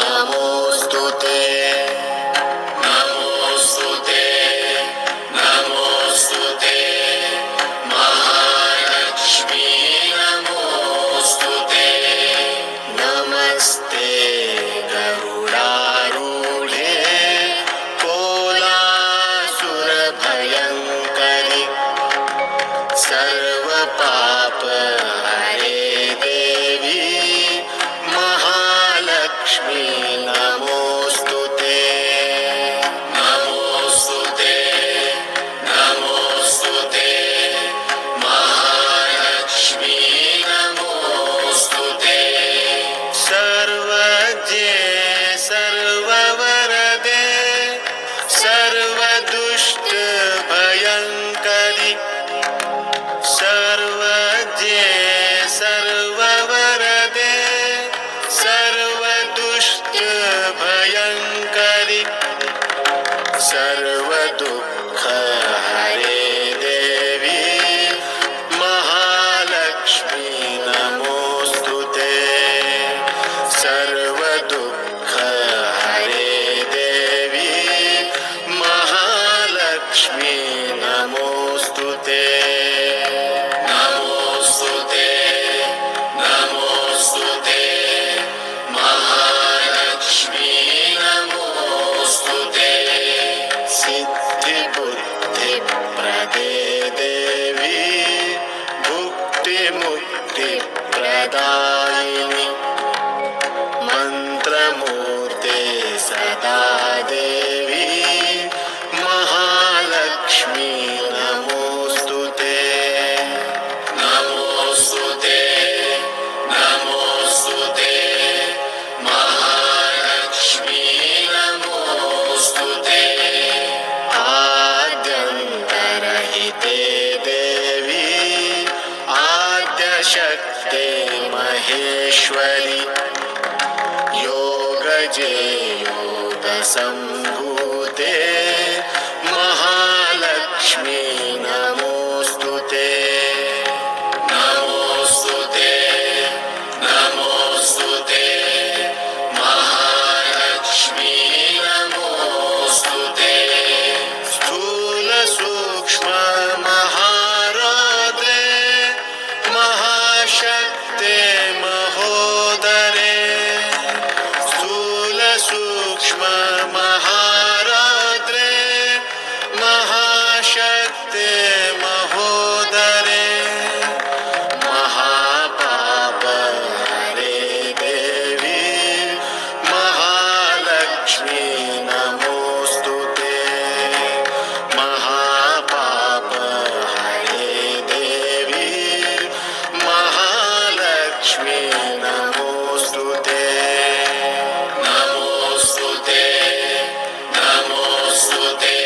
नमोस्तुते नमोस्तुते नमोस्तुते महालक्ष्मी नमोस्तुते नमस्ते गरुडारूढे कोलासुरभयङ्करि सर्वपाप हरे देवी महालक्ष्मी नमोस्तुते नमोस्तुते नमोस्तुते महालक्ष्मी नमोस्तुते सर्वज्ञे सर्ववरदे सर्वदुष्टभयङ्करि सर्वज्ञे सर्ववरदे सर्वदुष्टभयङ्करि सर्वदुःखहरे देवी महालक्ष्मी नमोस्तुते सर्वदुःखहरे देवी महालक्ष्मी नमोस्तुते नमोस्तुते नमोस्तुते महालक्ष्मी नमोस्तुते सिद्धिबुद्धिप्रदे देवी भुक्तिमुक्तिप्रदायिनि मन्त्रमूर्ते सदा देवी महालक्ष्मी नमोस्तुते नमोस्तुते नमोस्तुते महालक्ष्मी नमोस्तुते आद्यन्तरहिते देवी आद्यशक्ते महेश्वरि योगजे योगसम्भूते महालक्ष्मी नमोस्तुते नमोस्तुते नमोस्तुते महालक्ष्मी नमोस्तुते स्थूलसूक्ष्म महारात्रे महाशक्ते महोदरे स्थूलसूक्ष्म महारात्रे महाशक्ते महोदरे महापाप हरे देवी महालक्ष्मी नमोस्तुते महापाप हरे देवी महालक्ष्मी नमोस्तुते नमोस्तुते नमोस्तुते